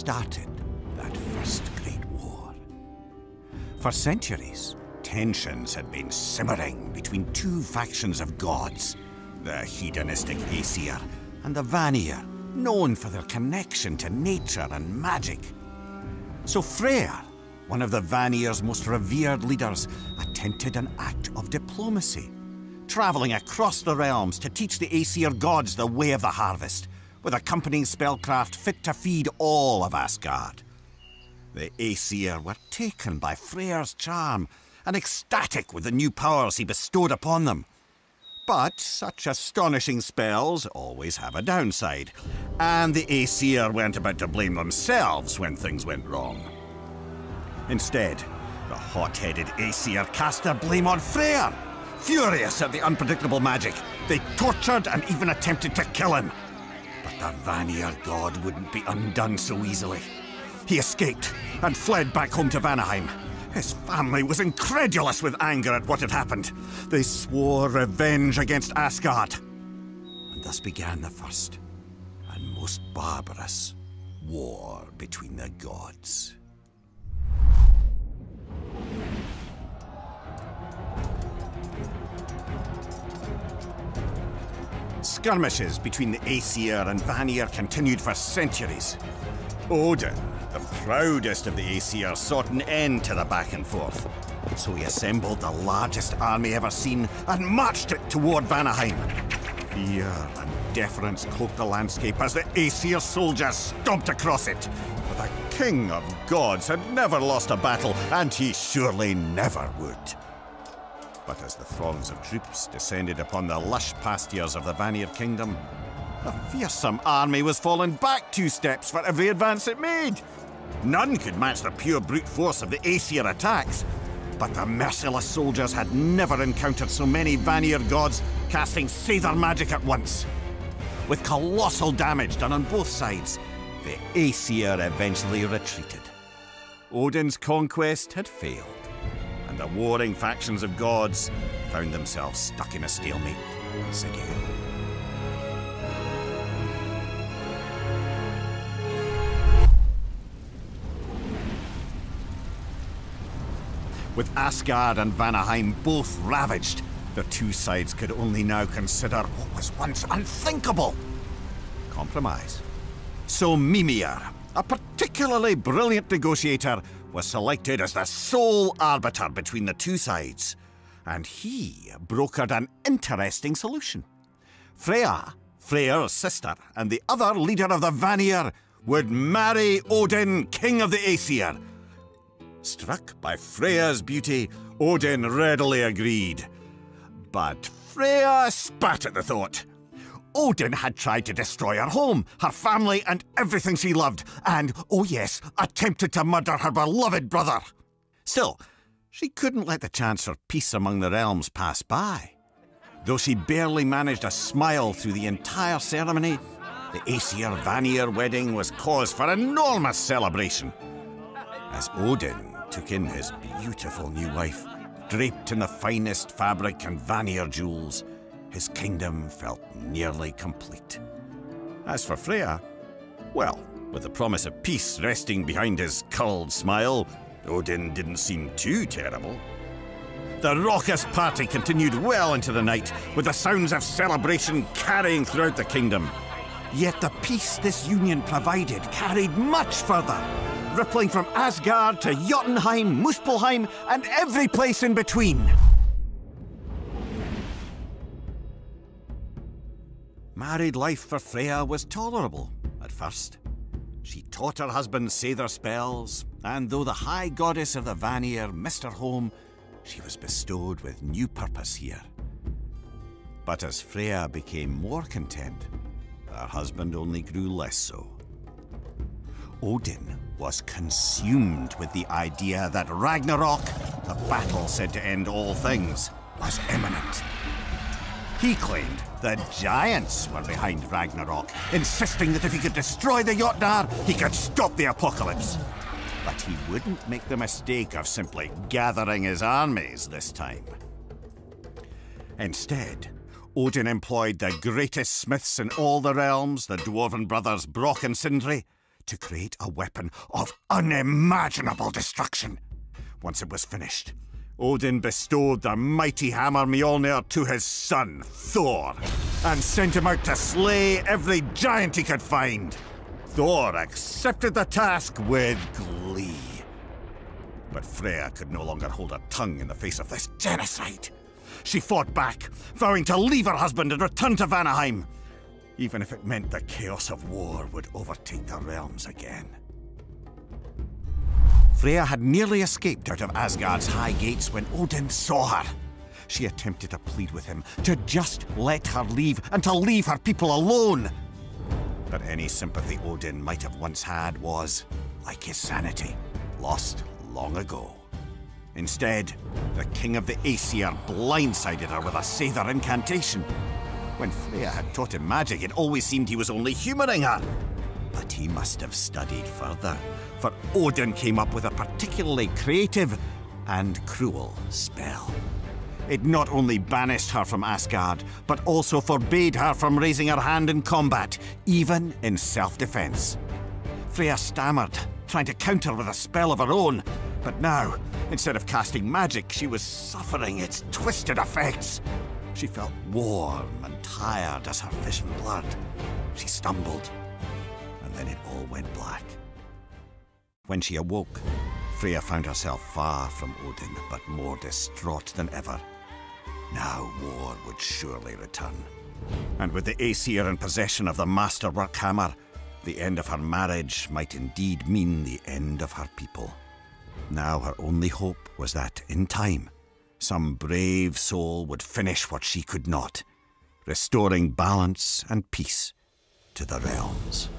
started that first great war. For centuries, tensions had been simmering between two factions of gods, the hedonistic Aesir and the Vanir, known for their connection to nature and magic. So Freyr, one of the Vanir's most revered leaders, attempted an act of diplomacy, traveling across the realms to teach the Aesir gods the way of the harvest, with accompanying spellcraft fit to feed all of Asgard. The Aesir were taken by Freyr's charm and ecstatic with the new powers he bestowed upon them. But such astonishing spells always have a downside, and the Aesir weren't about to blame themselves when things went wrong. Instead, the hot-headed Aesir cast their blame on Freyr. Furious at the unpredictable magic, they tortured and even attempted to kill him. But the Vanir god wouldn't be undone so easily. He escaped and fled back home to Vanaheim. His family was incredulous with anger at what had happened. They swore revenge against Asgard. And thus began the first and most barbarous war between the gods. Skirmishes between the Aesir and Vanir continued for centuries. Odin, the proudest of the Aesir, sought an end to the back and forth. So he assembled the largest army ever seen and marched it toward Vanaheim. Fear and deference cloaked the landscape as the Aesir soldiers stomped across it. For the king of gods had never lost a battle, and he surely never would. But as the throngs of troops descended upon the lush pastures of the Vanir kingdom, the fearsome army was falling back 2 steps for every advance it made. None could match the pure brute force of the Aesir attacks, but the merciless soldiers had never encountered so many Vanir gods casting Seidr magic at once. With colossal damage done on both sides, the Aesir eventually retreated. Odin's conquest had failed, and the warring factions of gods found themselves stuck in a stalemate once again. With Asgard and Vanaheim both ravaged, the two sides could only now consider what was once unthinkable: compromise. So Mimir, a particularly brilliant negotiator, was selected as the sole arbiter between the two sides, and he brokered an interesting solution. Freya, Freyr's sister, and the other leader of the Vanir would marry Odin, king of the Aesir. Struck by Freya's beauty, Odin readily agreed. But Freya spat at the thought. Odin had tried to destroy her home, her family, and everything she loved, and, oh yes, attempted to murder her beloved brother. Still, she couldn't let the chance for peace among the realms pass by. Though she barely managed a smile through the entire ceremony, the Aesir-Vanir wedding was cause for enormous celebration. As Odin took in his beautiful new wife, draped in the finest fabric and Vanir jewels, his kingdom felt nearly complete. As for Freya, well, with the promise of peace resting behind his curled smile, Odin didn't seem too terrible. The raucous party continued well into the night, with the sounds of celebration carrying throughout the kingdom. Yet the peace this union provided carried much further, rippling from Asgard to Jotunheim, Muspelheim, and every place in between. Married life for Freya was tolerable at first. She taught her husband Seidr spells, and though the high goddess of the Vanir missed her home, she was bestowed with new purpose here. But as Freya became more content, her husband only grew less so. Odin was consumed with the idea that Ragnarok, the battle said to end all things, was imminent. He claimed the giants were behind Ragnarok, insisting that if he could destroy the Jotnar, he could stop the apocalypse. But he wouldn't make the mistake of simply gathering his armies this time. Instead, Odin employed the greatest smiths in all the realms, the dwarven brothers Brok and Sindri, to create a weapon of unimaginable destruction. Once it was finished, Odin bestowed the mighty hammer Mjolnir to his son, Thor, and sent him out to slay every giant he could find. Thor accepted the task with glee. But Freya could no longer hold her tongue in the face of this genocide. She fought back, vowing to leave her husband and return to Vanaheim, even if it meant the chaos of war would overtake the realms again. Freya had nearly escaped out of Asgard's high gates when Odin saw her. She attempted to plead with him to just let her leave and to leave her people alone. But any sympathy Odin might have once had was, like his sanity, lost long ago. Instead, the king of the Aesir blindsided her with a Seidr incantation. When Freya had taught him magic, it always seemed he was only humoring her. But he must have studied further, for Odin came up with a particularly creative and cruel spell. It not only banished her from Asgard, but also forbade her from raising her hand in combat, even in self-defense. Freya stammered, trying to counter with a spell of her own, but now, instead of casting magic, she was suffering its twisted effects. She felt warm and tired as her vision blurred. She stumbled, and then it all went black. When she awoke, Freya found herself far from Odin, but more distraught than ever. Now war would surely return. And with the Aesir in possession of the masterwork hammer, the end of her marriage might indeed mean the end of her people. Now her only hope was that, in time, some brave soul would finish what she could not, restoring balance and peace to the realms.